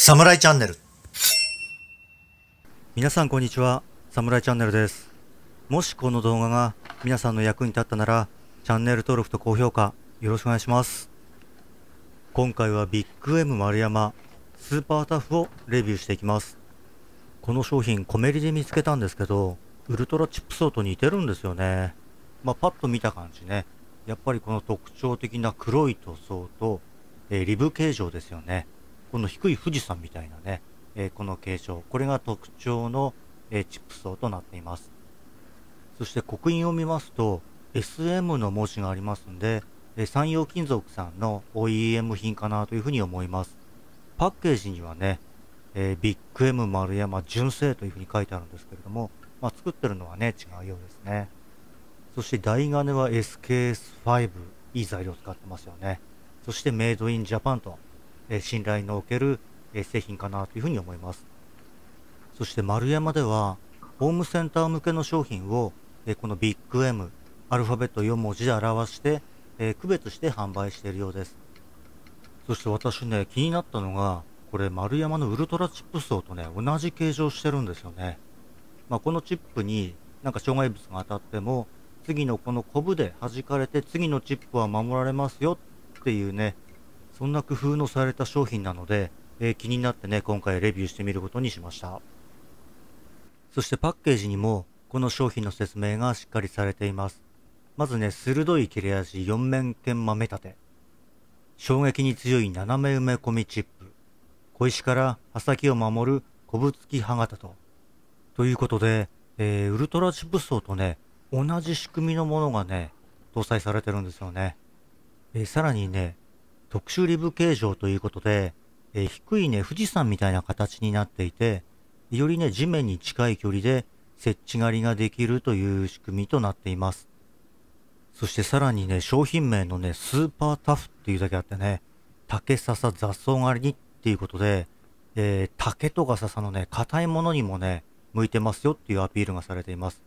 サムライチャンネル。皆さんこんにちは、サムライチャンネルです。もしこの動画が皆さんの役に立ったなら、チャンネル登録と高評価よろしくお願いします。今回はビッグ M 丸山スーパータフをレビューしていきます。この商品コメリで見つけたんですけど、ウルトラチップ層と似てるんですよね。パッと見た感じね、やっぱりこの特徴的な黒い塗装と、リブ形状ですよね。この低い富士山みたいなね、この形状、これが特徴の、チップ層となっています。そして刻印を見ますと SM の文字がありますんで、山陽金属さんの OEM 品かなというふうに思います。パッケージにはね、ビッグ M 丸山純正というふうに書いてあるんですけれども、作ってるのはね違うようですね。そして台金は SKS5 いい材料を使ってますよね。そしてメイドインジャパンと信頼のおける製品かなというふうに思います。そして丸山ではホームセンター向けの商品をこのビッグ M アルファベット4文字で表して区別して販売しているようです。そして私ね気になったのが、これ丸山のウルトラチップ層とね同じ形状してるんですよね。このチップになんか障害物が当たっても次のこのコブで弾かれて次のチップは守られますよっていうね、そんな工夫のされた商品なので、気になってね今回レビューしてみることにしました。そしてパッケージにもこの商品の説明がしっかりされています。まずね、鋭い切れ味4面研磨目立て、衝撃に強い斜め埋め込みチップ、小石から刃先を守るコブ付き刃型ということで、ウルトラチップ層とね同じ仕組みのものがね搭載されてるんですよね。さらにね特殊リブ形状ということで、低いね富士山みたいな形になっていて、よりね地面に近い距離で接地狩りができるという仕組みとなっています。そしてさらにね商品名のねスーパータフっていうだけあってね、竹笹雑草狩りにっていうことで、竹とか笹のね硬いものにもね向いてますよっていうアピールがされています。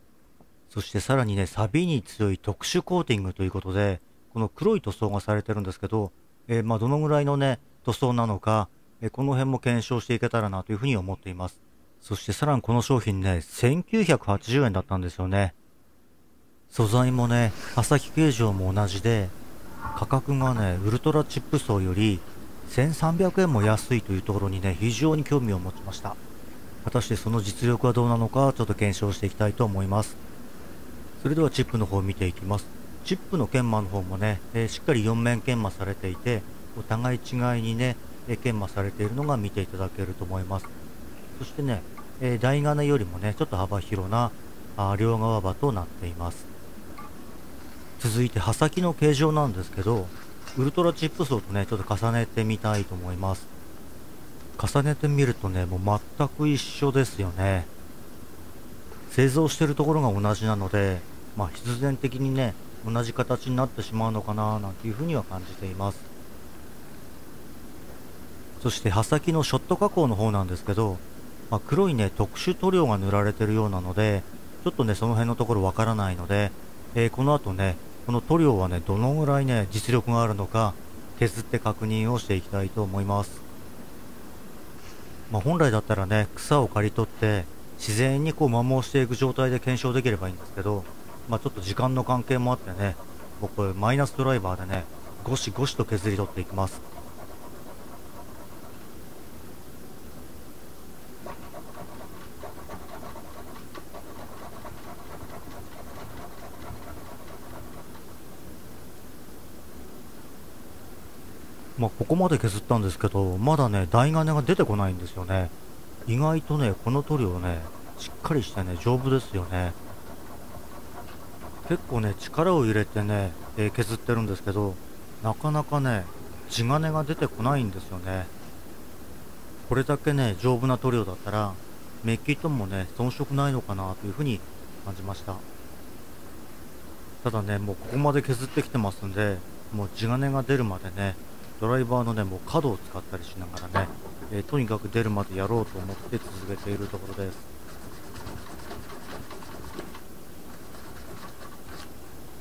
そしてさらにね錆に強い特殊コーティングということで、この黒い塗装がされてるんですけど、どのぐらいのね塗装なのか、この辺も検証していけたらなというふうに思っています。そしてさらにこの商品ね1980円だったんですよね。素材もね刃先形状も同じで、価格がねウルトラチップ層より1300円も安いというところにね非常に興味を持ちました。果たしてその実力はどうなのかちょっと検証していきたいと思います。それではチップの方を見ていきます。チップの研磨の方もね、しっかり4面研磨されていて、お互い違いにね、研磨されているのが見ていただけると思います。そしてね、台金よりもね、ちょっと幅広な両側刃となっています。続いて刃先の形状なんですけど、ウルトラチップ層とね、ちょっと重ねてみたいと思います。重ねてみるとね、もう全く一緒ですよね。製造しているところが同じなので、必然的にね同じ形になってしまうのかななんていうふうには感じています。そして刃先のショット加工の方なんですけど、黒いね特殊塗料が塗られているようなので、ちょっとねその辺のところわからないので、この後ねこの塗料はねどのぐらいね実力があるのか削って確認をしていきたいと思います。本来だったらね草を刈り取って自然にこう摩耗していく状態で検証できればいいんですけど、ちょっと時間の関係もあってね、僕マイナスドライバーでねゴシゴシと削り取っていきます。ここまで削ったんですけど、まだね台金が出てこないんですよね。意外とねこの塗料ねしっかりしてね丈夫ですよね。結構ね力を入れてね、削ってるんですけど、なかなかね地金が出てこないんですよね。これだけね丈夫な塗料だったらメッキともね遜色ないのかなというふうに感じました。ただねもうここまで削ってきてますんで、もう地金が出るまでねドライバーのねもう角を使ったりしながらね、とにかく出るまでやろうと思って続けているところです。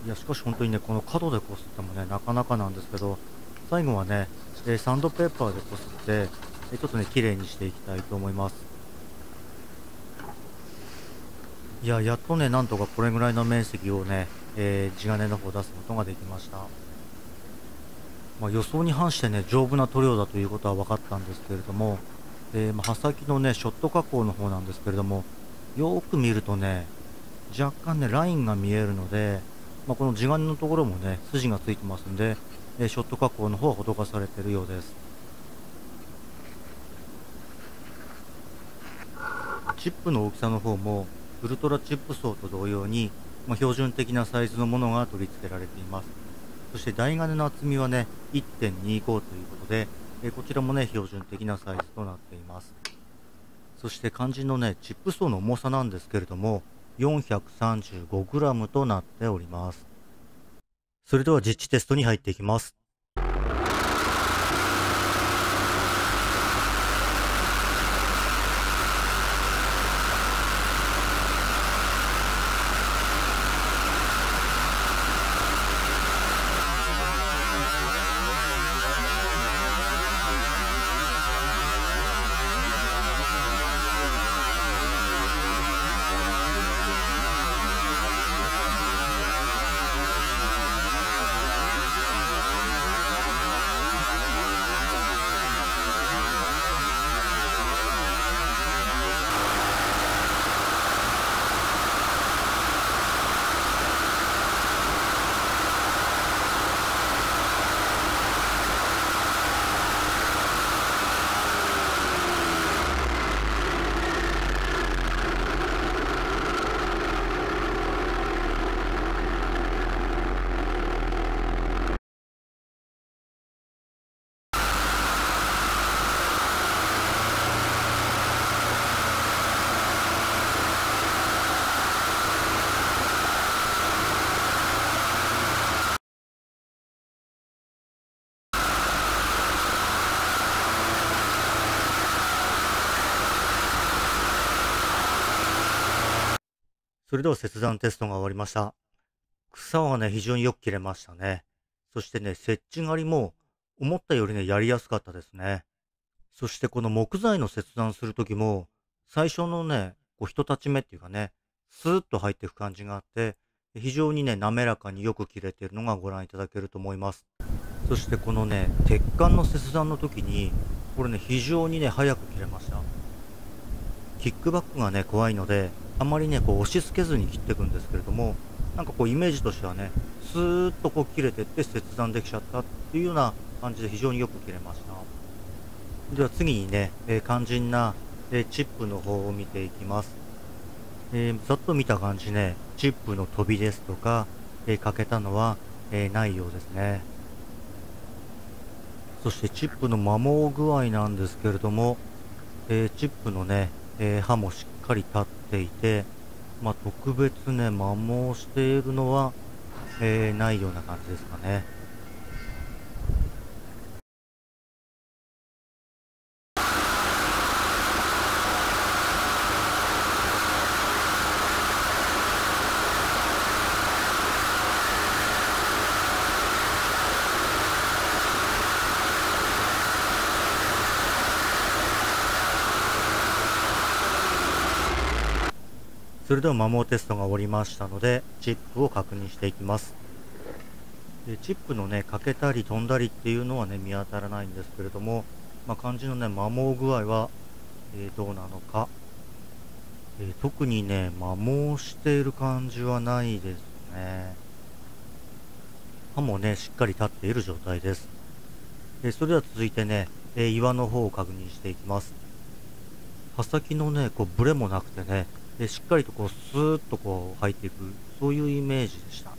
いやしかし本当にねこの角でこすってもねなかなかなんですけど、最後はね、サンドペーパーでこすってちょっとね、綺麗にしていきたいと思います。いや、やっとね、なんとかこれぐらいの面積をね、地金の方出すことができました。予想に反してね、丈夫な塗料だということは分かったんですけれども、刃先のね、ショット加工の方なんですけれども、よーく見るとね、若干ね、ラインが見えるので、この地金のところもね、筋がついてますんで、ショット加工の方は施されているようです。チップの大きさの方も、ウルトラチップ層と同様に、標準的なサイズのものが取り付けられています。そして台金の厚みはね、1.25ということで、こちらもね、標準的なサイズとなっています。そして肝心のね、チップ層の重さなんですけれども、435g となっております。それでは実地テストに入っていきます。それでは切断テストが終わりました。草はね、非常によく切れましたね。そしてね、設置狩りも思ったよりね、やりやすかったですね。そしてこの木材の切断するときも、最初のね、こう一立ち目っていうかね、スーッと入っていく感じがあって、非常にね、滑らかによく切れているのがご覧いただけると思います。そしてこのね、鉄管の切断の時に、これね、非常にね、早く切れました。キックバックがね、怖いので、あまりね、こう押し付けずに切っていくんですけれども、なんかこうイメージとしてはね、スーッとこう切れてって切断できちゃったっていうような感じで非常によく切れました。では次にね、肝心な、チップの方を見ていきます。ざっと見た感じね、チップの飛びですとか、欠けたのは、ないようですね。そしてチップの摩耗具合なんですけれども、チップのね、刃もしっかり立っていて、特別ね、摩耗しているのは、ないような感じですかね。それでは摩耗テストが終わりましたので、チップを確認していきます。チップのね、欠けたり飛んだりっていうのはね、見当たらないんですけれども、肝心のね、摩耗具合は、どうなのか。特にね、摩耗している感じはないですね。刃もね、しっかり立っている状態です。それでは続いてね、岩の方を確認していきます。刃先のね、こうブレもなくてね、しっかりとこうスーッとこう入っていく、そういうイメージでした。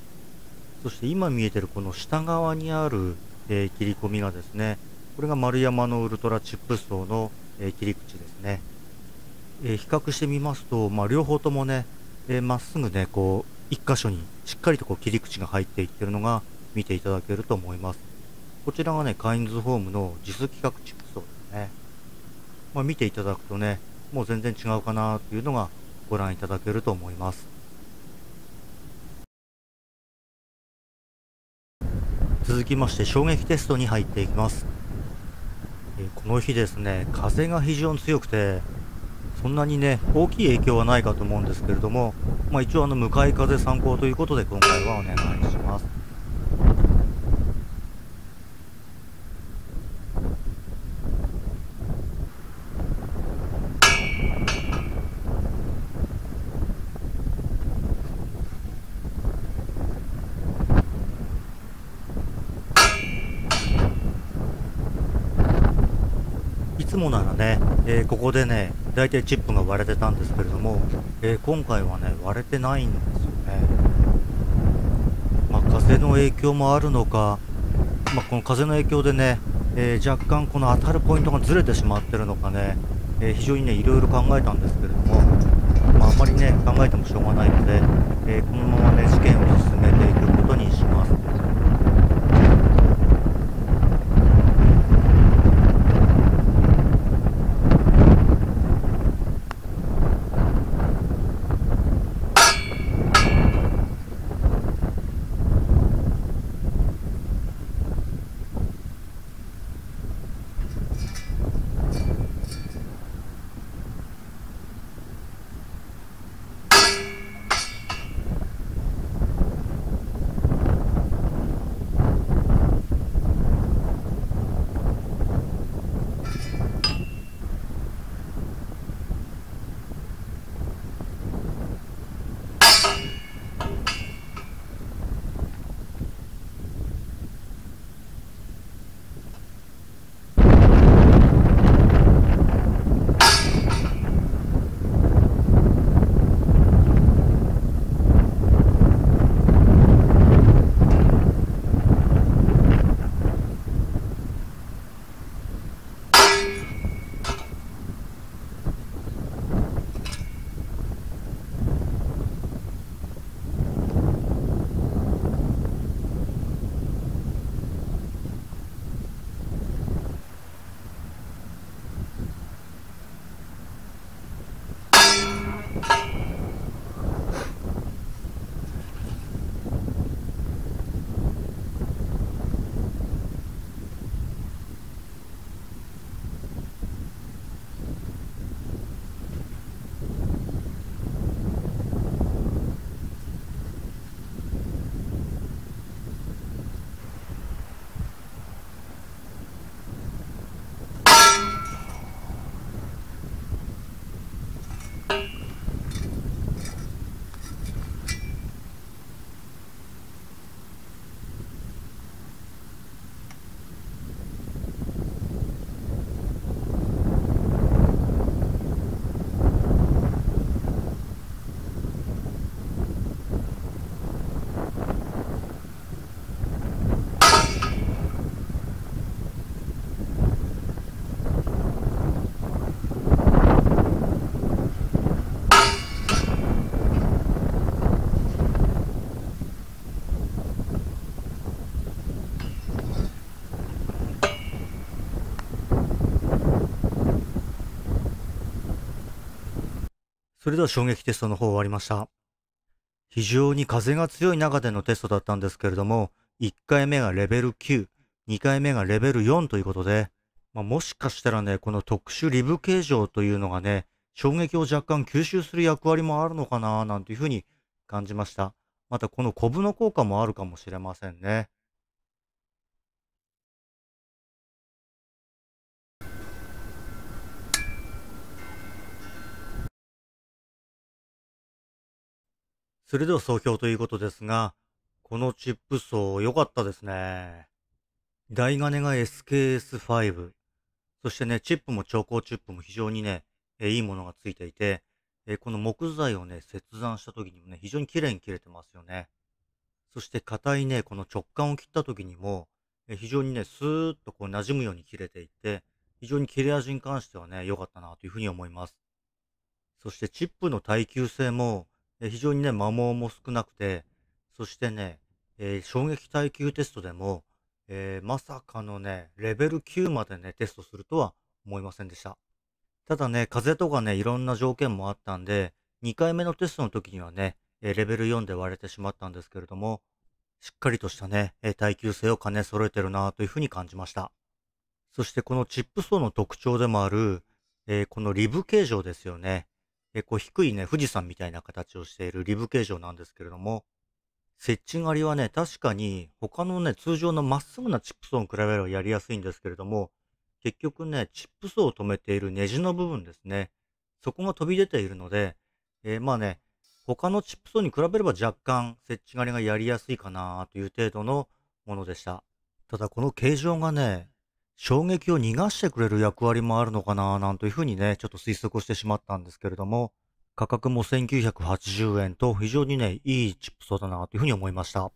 そして今見えてるこの下側にある、切り込みがですね、これが丸山のウルトラチップ層の、切り口ですね。比較してみますと、両方ともね、まっすぐね、こう一箇所にしっかりとこう切り口が入っていってるのが見ていただけると思います。こちらがね、カインズホームの実規格チップ層ですね。見ていただくとね、もう全然違うかなというのがご覧いただけると思います。続きまして衝撃テストに入っていきます。この日ですね、風が非常に強くて、そんなにね、大きい影響はないかと思うんですけれども、一応向かい風参考ということで今回はお願いします。いつもならね、ここでね、だいたいチップが割れてたんですけれども、今回はね、割れてないんですよね。風の影響もあるのか、この風の影響でね、若干この当たるポイントがずれてしまってるのかね、非常にね、いろいろ考えたんですけれども、あんまりね、考えてもしょうがないので、このままね、事件を進めていくことにします。それでは衝撃テストの方終わりました。非常に風が強い中でのテストだったんですけれども、1回目がレベル9、2回目がレベル4ということで、もしかしたらね、この特殊リブ形状というのがね、衝撃を若干吸収する役割もあるのかななんていうふうに感じました。またこのコブの効果もあるかもしれませんね。それでは総評ということですが、このチップ層良かったですね。台金が SKS5。そしてね、チップも超高チップも非常にね、いいものがついていて、この木材をね、切断した時にもね、非常に綺麗に切れてますよね。そして硬いね、この直感を切った時にも、非常にね、スーッとこう馴染むように切れていって、非常に切れ味に関してはね、良かったなというふうに思います。そしてチップの耐久性も、非常にね、摩耗も少なくて、そしてね、衝撃耐久テストでも、まさかのね、レベル9までね、テストするとは思いませんでした。ただね、風とかね、いろんな条件もあったんで、2回目のテストの時にはね、レベル4で割れてしまったんですけれども、しっかりとしたね、耐久性を兼ね揃えてるなというふうに感じました。そしてこのチップ層の特徴でもある、このリブ形状ですよね。こう低いね、富士山みたいな形をしているリブ形状なんですけれども、設置狩りはね、確かに他のね、通常のまっすぐなチップ層に比べればやりやすいんですけれども、結局ね、チップ層を止めているネジの部分ですね。そこが飛び出ているので、まあね、他のチップ層に比べれば若干設置狩りがやりやすいかなという程度のものでした。ただこの形状がね、衝撃を逃がしてくれる役割もあるのかななんというふうにね、ちょっと推測してしまったんですけれども、価格も1980円と非常にね、いいチップ層だなというふうに思いました。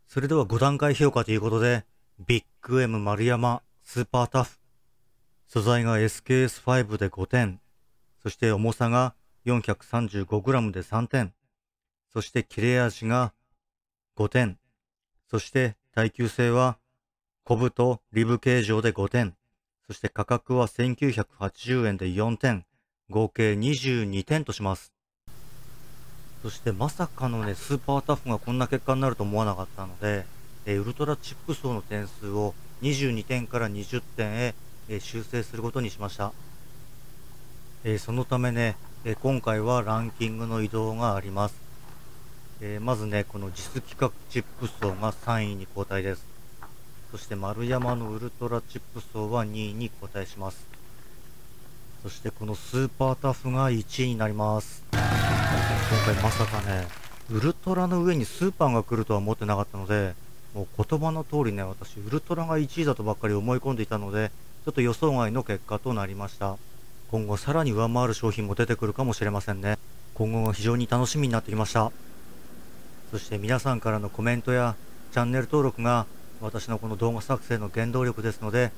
それでは5段階評価ということで、ビッグ M 丸山スーパータフ。素材が SKS5 で5点。そして重さが 435g で3点。そして切れ味が5点。そして耐久性はコブとリブ形状で5点。そして価格は1980円で4点。合計22点とします。そしてまさかのね、スーパータフがこんな結果になると思わなかったので、ウルトラチップ層の点数を22点から20点へ、修正することにしました。そのためね、今回はランキングの移動があります。まずね、この実規格チップ層が3位に後退です。そして丸山のウルトラチップ層は2位に後退します。そしてこのスーパータフが1位になります。今回まさかね、ウルトラの上にスーパーが来るとは思ってなかったので、もう言葉の通りね、私ウルトラが1位だとばっかり思い込んでいたので、ちょっと予想外の結果となりました。今後さらに上回る商品も出てくるかもしれませんね。今後が非常に楽しみになってきました。そして皆さんからのコメントやチャンネル登録が私のこの動画作成の原動力ですので、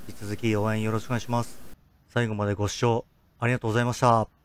引き続き応援よろしくお願いします。最後までご視聴ありがとうございました。